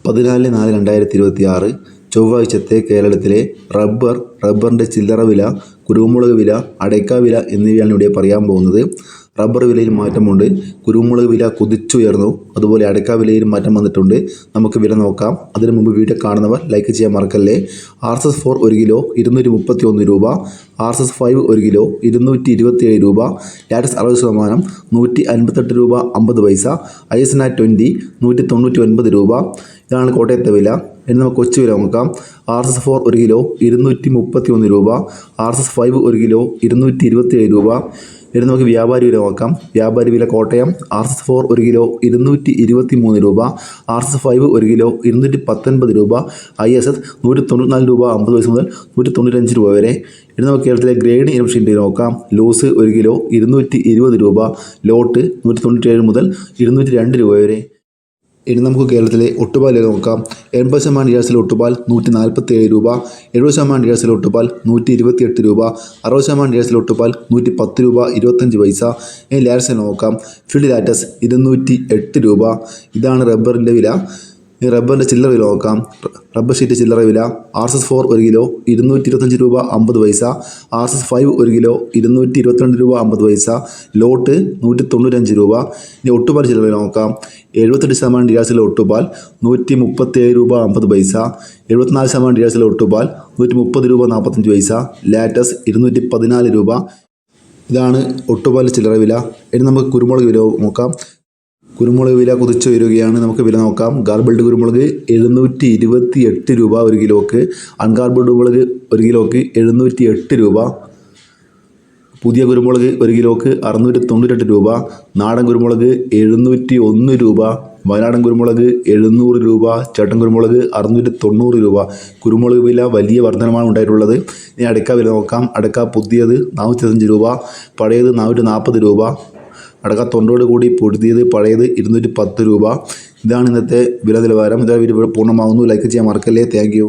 14/4/2026 ചൊവ്വാഴ്ചത്തെ കേരളത്തിലെ റബ്ബറിൻ്റെ ചില്ലറ വില, കുരുമുളക് വില, അടയ്ക്ക വില എന്നിവയാണ് ഇവിടെ പറയാൻ പോകുന്നത്. റബ്ബർ വിലയിൽ മാറ്റമുണ്ട്. കുരുമുളക് വില കുതിച്ചുയർന്നു. അതുപോലെ അടയ്ക്ക വിലയിൽ മാറ്റം വന്നിട്ടുണ്ട്. നമുക്ക് വില നോക്കാം. അതിനു മുമ്പ് വീഡിയോ കാണുന്നവർ ലൈക്ക് ചെയ്യാൻ മറക്കല്ലേ. RSS-4 1 കിലോ 231 രൂപ. RSS-5 1 കിലോ 227 രൂപ. ലാറ്റസ് 60% 158 രൂപ 50 പൈസ. ISNA20 199 രൂപ. ഇതാണ് കോട്ടയത്തെ വില. ഇനി നമുക്ക് കൊച്ചു വില നോക്കാം. RSS-4 1 കിലോ 231 രൂപ. RSS-5 1 കിലോ 227 രൂപ. ഇനി നമുക്ക് വ്യാപാരി വില നോക്കാം. വ്യാപാരി വില കോട്ടയം RSS-4 1 കിലോ 223 രൂപ. RSS-5 1 കിലോ 219 രൂപ. ISS 194 രൂപ 50 പൈസ മുതൽ 195 രൂപ വരെ. ഇനി നമുക്ക് കേരളത്തിലെ ഗ്രേഡ് ഇനം ഷീറ്റ് നോക്കാം. ലൂസ് 1 കിലോ 220 രൂപ. ലോട്ട് 197 മുതൽ 202 രൂപ വരെ. ഇനി നമുക്ക് കേരളത്തിലെ ഒട്ടുപാൽ വില നോക്കാം. 80% ഡീലക്സിലെ ഒട്ടുപാൽ 147 രൂപ. 70% ഡീലക്സിലെ ഒട്ടുപാൽ 128 രൂപ. 60% ഡീലക്സിലെ ഒട്ടുപാൽ 110 രൂപ 25 പൈസ. ഇനി ലാറ്റസ് നോക്കാം. ഫീൽഡ് ലാറ്റസ് 208 രൂപ. ഇതാണ് റബ്ബറിൻ്റെ വില. ഈ റബ്ബറിൻ്റെ ചില്ലറ വില നോക്കാം. റബ്ബർ ഷീറ്റ് ചില്ലറ വില RSS-4 1 കിലോ 225 രൂപ 50 പൈസ. RSS-5 1 കിലോ 222 രൂപ 50 പൈസ. ലോട്ട് 195 രൂപ. ഇനി ഒട്ടുപാൽ ചില്ലറ വില നോക്കാം. 78% ഡീലക്സിലെ ഒട്ടുപാൽ 137 രൂപ 50 പൈസ. 74% ഡീലക്സിലെ ഒട്ടുപാൽ 130 രൂപ 45 പൈസ. ലാറ്റസ് 214 രൂപ. ഇതാണ് ഒട്ടുപാൽ ചില്ലറ വില. ഇനി നമുക്ക് കുരുമുളക് വില നോക്കാം. കുരുമുളക് വില കുതിച്ചു വരികയാണ്. നമുക്ക് വില നോക്കാം. ഗാർബിൾഡ് കുരുമുളക് 728 രൂപ 1 കിലോക്ക്. അൺഗാർബിൾഡ് കുരുമുളക് 1 കിലോക്ക് 708 രൂപ. പുതിയ കുരുമുളക് 1 കിലോക്ക് 698 രൂപ. നാടൻ കുരുമുളക് 701 രൂപ. വയനാടൻ കുരുമുളക് 700 രൂപ. ചേട്ടൻ കുരുമുളക് 690 രൂപ. കുരുമുളക് വില വലിയ വർധനമാണ് ഉണ്ടായിട്ടുള്ളത്. ഇനി അടയ്ക്ക വില നോക്കാം. അടയ്ക്ക പുതിയത് 405 രൂപ. പഴയത് 440 രൂപ. അടയ്ക്ക തൊണ്ടോട് കൂടി പൊടുത്തിയത് പഴയത് 210 രൂപ. ഇതാണ് ഇന്നത്തെ വില നിലവാരം. ഇതാ വീഡിയോ പൂർണ്ണമാകുന്നു. ലൈക്ക് ചെയ്യാൻ മറക്കല്ലേ. Thank you.